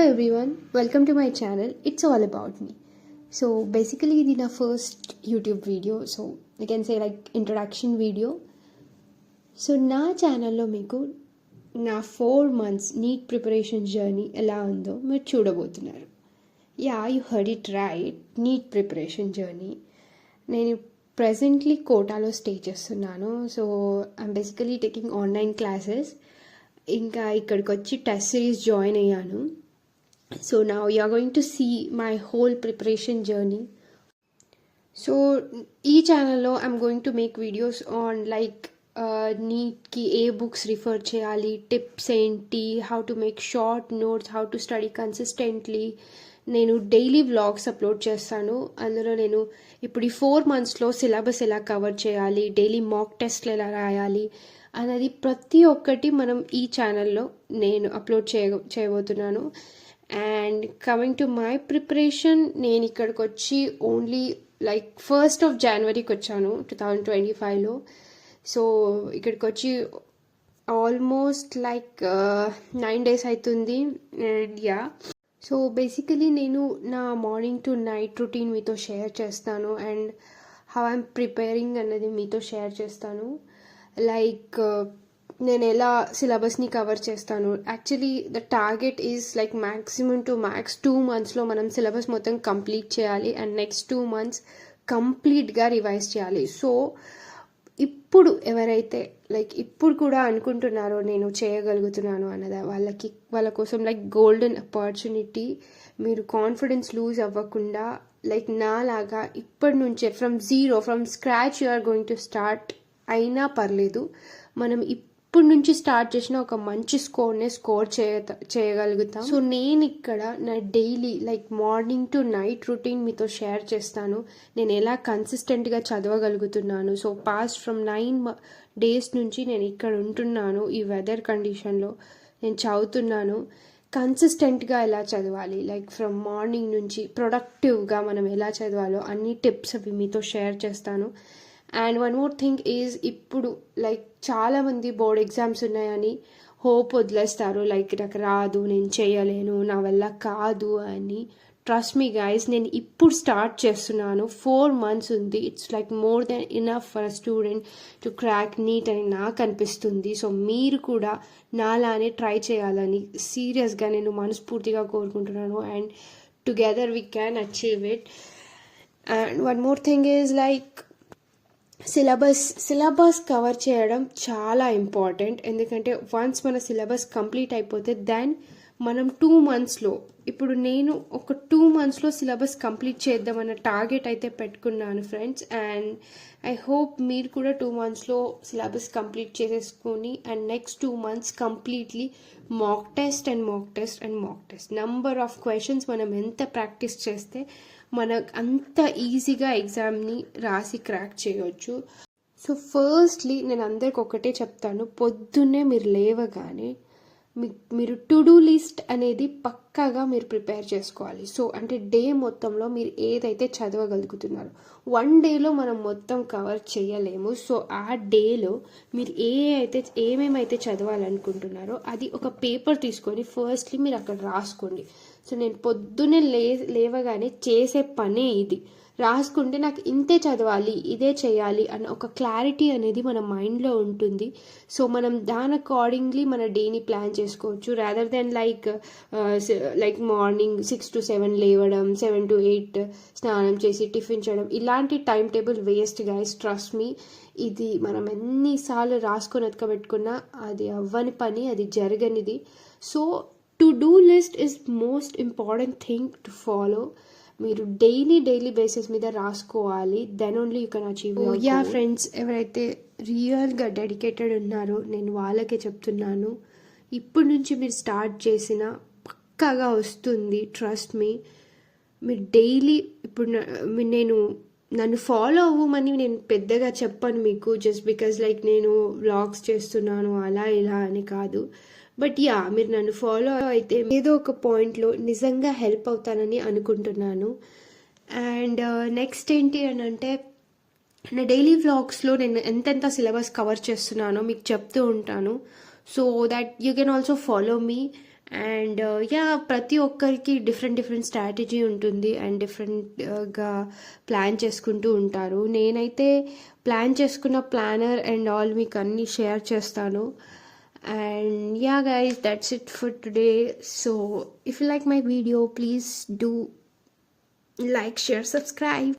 everyone, welcome to my channel. It's all about me. So basically this is my first YouTube video, so you can say like introduction video. So నా ఛానల్లో మీకు నా 4 months neat preparation journey ఎలా ఉందో మీరు చూడబోతున్నారు. Yeah you heard it right, neat preparation journey. నేను presently కోటాలో స్టే చేస్తున్నాను. So I'm basically taking online classes. ఇంకా ఇక్కడికి వచ్చి టెస్ట్ సిరీస్ జాయిన్ అయ్యాను. So now you are going to see my whole preparation journey. So ఈ ఛానల్లో I'm going to make videos on like నీట్కి ఏ బుక్స్ రిఫర్ చేయాలి, టిప్స్ ఏంటి, how to make short notes, how to study consistently. నేను daily vlogs upload చేస్తాను. అందులో నేను ఇప్పుడు ఈ 4 monthsలో సిలబస్ ఎలా కవర్ చేయాలి, డైలీ మాక్ టెస్ట్లు ఎలా రాయాలి అన్నది ప్రతి ఒక్కటి మనం ఈ ఛానల్లో నేను అప్లోడ్ చేయబోతున్నాను. And coming to my preparation, నేను ఇక్కడికి వచ్చి ఓన్లీ లైక్ 1st of Januaryకి వచ్చాను 2025లో. సో ఇక్కడికి వచ్చి ఆల్మోస్ట్ లైక్ 9 days అవుతుంది. యా, సో బేసికలీ నేను నా మార్నింగ్ టు నైట్ రొటీన్ మీతో షేర్ చేస్తాను అండ్ హౌ ఐఎమ్ ప్రిపేరింగ్ అన్నది మీతో షేర్ చేస్తాను. లైక్ నేను ఎలా సిలబస్ని కవర్ చేస్తాను. Actually the target is like maximum to max 2 monthsలో మనం సిలబస్ మొత్తం కంప్లీట్ చేయాలి అండ్ నెక్స్ట్ 2 months కంప్లీట్గా రివైజ్ చేయాలి. సో ఇప్పుడు ఎవరైతే లైక్ ఇప్పుడు కూడా అనుకుంటున్నారో నేను చేయగలుగుతున్నాను అన్నదా వాళ్ళ కోసం లైక్ గోల్డెన్ ఆపర్చునిటీ. మీరు కాన్ఫిడెన్స్ లూజ్ అవ్వకుండా లైక్ నాలాగా ఇప్పటి నుంచే from scratch you are going to start అయినా పర్లేదు, మనం ఇప్పుడు నుంచి స్టార్ట్ చేసిన ఒక మంచి స్కోర్ చేయగలుగుతాం. సో నేను ఇక్కడ నా daily like morning to night routine మీతో షేర్ చేస్తాను. నేను ఎలా కన్సిస్టెంట్గా చదవగలుగుతున్నాను. సో పాస్ట్ ఫ్రమ్ 9 days నుంచి నేను ఇక్కడ ఉంటున్నాను. ఈ వెదర్ కండిషన్లో నేను చదువుతున్నాను. కన్సిస్టెంట్గా ఎలా చదవాలి, లైక్ ఫ్రమ్ మార్నింగ్ నుంచి ప్రొడక్టివ్గా మనం ఎలా చదవాలో అన్ని టిప్స్ అవి మీతో షేర్ చేస్తాను. And one more thing is, ఇప్పుడు లైక్ చాలామంది బోర్డ్ ఎగ్జామ్స్ ఉన్నాయని హోప్ వదిలేస్తారు. లైక్ నాకు రాదు, నేను చేయలేను, నా వల్ల కాదు అని. ట్రస్ట్ మీ గైస్, నేను ఇప్పుడు స్టార్ట్ చేస్తున్నాను. 4 months ఉంది. It's like more than enough for a student to crack NEET అని నాకు అనిపిస్తుంది. సో మీరు కూడా నాలానే ట్రై చేయాలని సీరియస్గా నేను మనస్ఫూర్తిగా కోరుకుంటున్నాను. And together we can achieve it. And one more thing is like syllabus cover చేయడం చాలా ఇంపార్టెంట్. ఎందుకంటే వన్స్ మన సిలబస్ కంప్లీట్ అయిపోతే దెన్ మనం 2 monthsలో, ఇప్పుడు నేను ఒక 2 monthsలో సిలబస్ కంప్లీట్ చేద్దామన్న టార్గెట్ అయితే పెట్టుకున్నాను ఫ్రెండ్స్. అండ్ ఐ హోప్ మీరు కూడా 2 monthsలో సిలబస్ కంప్లీట్ చేసేసుకొని and next 2 months completely mock test number of questions మనం ఎంత ప్రాక్టీస్ చేస్తే మనకు అంత ఈజీగా ఎగ్జామ్ని రాసి క్రాక్ చేయవచ్చు. సో ఫస్ట్లీ నేను అందరికి ఒకటే చెప్తాను, పొద్దున్నే మీరు లేవగానే మీరు టు డూ లిస్ట్ అనేది పక్కాగా మీరు ప్రిపేర్ చేసుకోవాలి. సో అంటే డే మొత్తంలో మీరు ఏదైతే చదవగలుగుతున్నారో, 1 dayలో మనం మొత్తం కవర్ చేయలేము. సో ఆ డేలో మీరు ఏమేమైతే చదవాలనుకుంటున్నారో అది ఒక పేపర్ తీసుకొని ఫస్ట్లీ మీరు అక్కడ రాసుకోండి. సో నేను పొద్దున్నే లేవగానే చేసే పనే ఇది. రాసుకుంటే నాకు ఇంతే చదవాలి, ఇదే చేయాలి అన్న ఒక క్లారిటీ అనేది మన మైండ్లో ఉంటుంది. సో మనం దాని అకార్డింగ్లీ మన డేని ప్లాన్ చేసుకోవచ్చు. Rather than like morning 6 to 7 లేవడం, 7 to 8 స్నానం చేసి టిఫిన్ చేయడం, ఇలాంటి time table waste guys. Trust me, ఇది మనం ఎన్నిసార్లు రాసుకొని ఎత్తుకబెట్టుకున్నా అది అవ్వని పని, అది జరగనిది. So to do list is most important thing to follow. మీరు డైలీ బేసిస్ మీద రాసుకోవాలి. Then only you can achieve. Yeah friends, ఎవరైతే రియల్గా డెడికేటెడ్ ఉన్నారో నేను వాళ్ళకే చెప్తున్నాను, ఇప్పుడు నుంచి మీరు స్టార్ట్ చేసిన పక్కాగా వస్తుంది. Trust me. మీరు డైలీ ఇప్పుడు నన్ను ఫాలో అవ్వమని నేను పెద్దగా చెప్పను మీకు, జస్ట్ బికాజ్ లైక్ నేను వ్లాగ్స్ చేస్తున్నాను అలా ఇలా అని కాదు. బట్ యా, మీరు నన్ను ఫాలో అయితే ఏదో ఒక పాయింట్లో నిజంగా హెల్ప్ అవుతానని అనుకుంటున్నాను. అండ్ నెక్స్ట్ ఏంటి అని అంటే, నా డైలీ వ్లాగ్స్లో నేను ఎంతెంత సిలబస్ కవర్ చేస్తున్నానో మీకు చెప్తూ ఉంటాను. So that you can also follow me. And yeah ప్రతి ఒక్కరికి డిఫరెంట్ స్ట్రాటజీ ఉంటుంది అండ్ డిఫరెంట్గా ప్లాన్ చేసుకుంటూ ఉంటారు. నేనైతే ప్లాన్ చేసుకున్న ప్లానర్ అండ్ ఆల్ మీకు అన్నీ షేర్ చేస్తాను. And yeah guys, that's it for today. So if you like my video, please do like, share, subscribe.